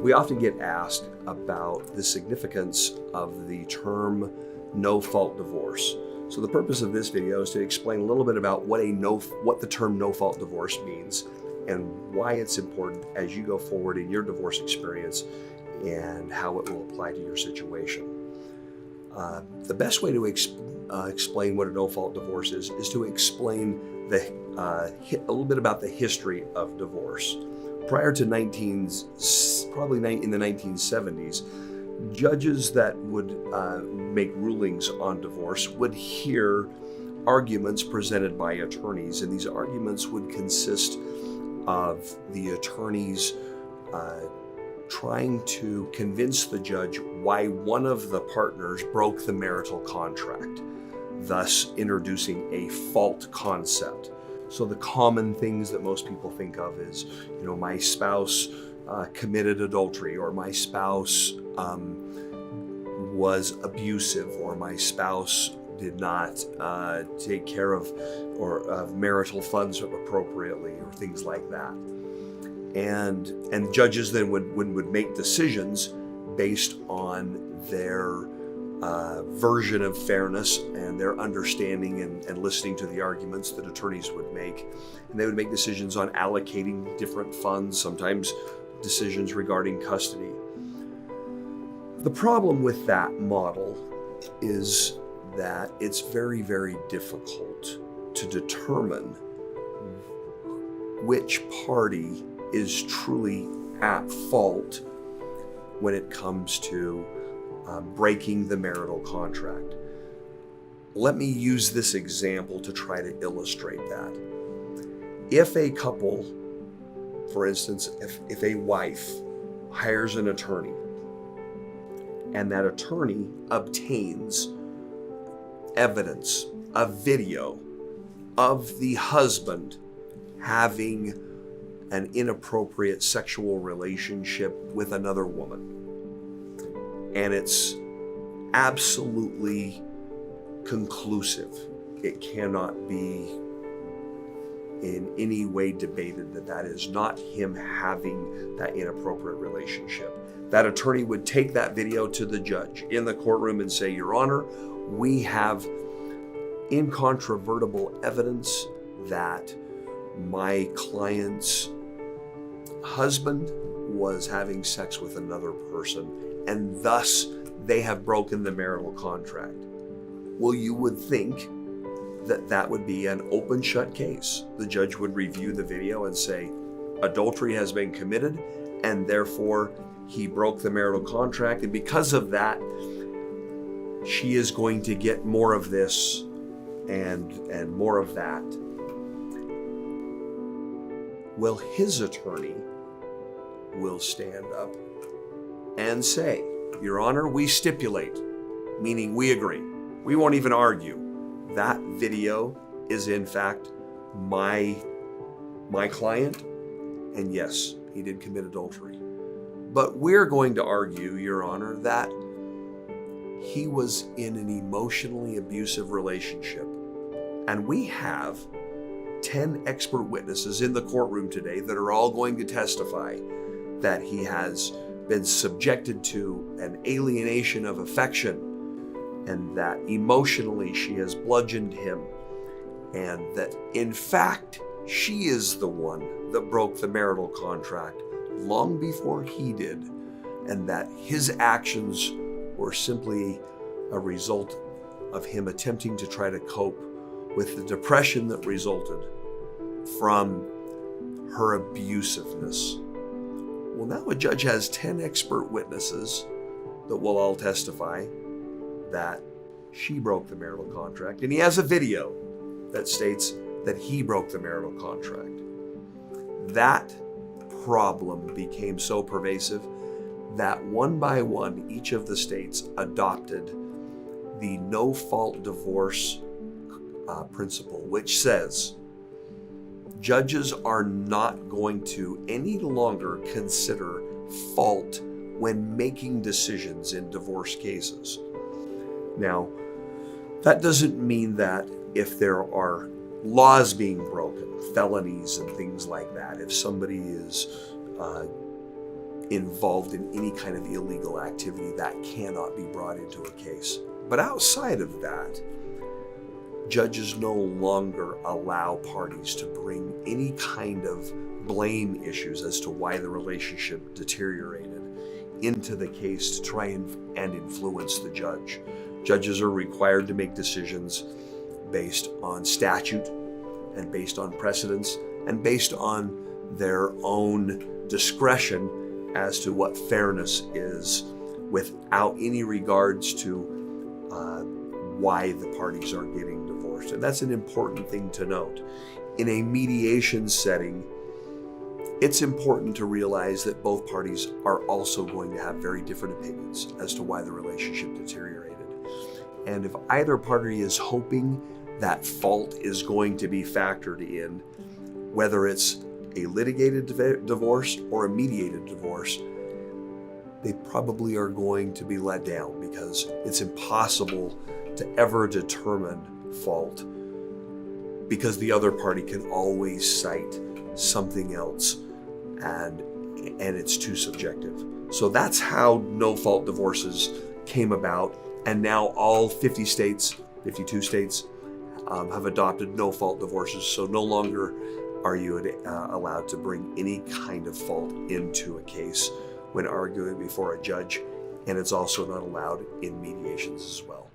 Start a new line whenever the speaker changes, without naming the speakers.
We often get asked about the significance of the term no-fault divorce. So the purpose of this video is to explain a little bit about what the term no-fault divorce means and why it's important as you go forward in your divorce experience and how it will apply to your situation. The best way to explain what a no-fault divorce is to explain a little bit about the history of divorce. Prior to probably in the 1970s, judges that would make rulings on divorce would hear arguments presented by attorneys, and these arguments would consist of the attorneys trying to convince the judge why one of the partners broke the marital contract, thus introducing a fault concept. So the common things that most people think of is, my spouse committed adultery, or my spouse was abusive, or my spouse did not take care of marital funds appropriately, or things like that. And judges then would make decisions based on their version of fairness and their understanding and listening to the arguments that attorneys would make. And they would make decisions on allocating different funds, sometimes decisions regarding custody. The problem with that model is that it's very, very difficult to determine which party is truly at fault when it comes to breaking the marital contract. Let me use this example to try to illustrate that. If a couple, for instance, if a wife hires an attorney and that attorney obtains evidence, a video of the husband having an inappropriate sexual relationship with another woman, and it's absolutely conclusive, it cannot be in any way debated that is not him having that inappropriate relationship, that attorney would take that video to the judge in the courtroom and say, "Your Honor, we have incontrovertible evidence that my client's husband was having sex with another person, and thus they have broken the marital contract." Well, you would think that would be an open shut case. The judge would review the video and say, adultery has been committed, and therefore he broke the marital contract, and because of that, she is going to get more of this and more of that. Well, his attorney will stand up and say, "Your Honor, we stipulate," meaning we agree. We won't even argue. That video is in fact my client, and yes, he did commit adultery. But we're going to argue, Your Honor, that he was in an emotionally abusive relationship. And we have 10 expert witnesses in the courtroom today that are all going to testify that he has been subjected to an alienation of affection, and that emotionally she has bludgeoned him, and that in fact she is the one that broke the marital contract long before he did, and that his actions were simply a result of him attempting to try to cope with the depression that resulted from her abusiveness. Well, now a judge has 10 expert witnesses that will all testify that she broke the marital contract, and he has a video that states that he broke the marital contract. That problem became so pervasive that one by one, each of the states adopted the no-fault divorce principle, which says judges are not going to any longer consider fault when making decisions in divorce cases. Now, that doesn't mean that if there are laws being broken, felonies and things like that, if somebody is involved in any kind of illegal activity, that cannot be brought into a case. But outside of that, judges no longer allow parties to bring any kind of blame issues as to why the relationship deteriorated into the case to try and influence the judge. Judges are required to make decisions based on statute and based on precedents and based on their own discretion as to what fairness is, without any regards to why the parties are getting divorced. And that's an important thing to note. In a mediation setting, it's important to realize that both parties are also going to have very different opinions as to why the relationship deteriorated. And if either party is hoping that fault is going to be factored in, whether it's a litigated divorce or a mediated divorce, they probably are going to be let down, because it's impossible to ever determine fault, because the other party can always cite something else, and it's too subjective. So that's how no-fault divorces came about, and now all 52 states have adopted no-fault divorces. So no longer are you allowed to bring any kind of fault into a case when arguing before a judge, and it's also not allowed in mediations as well.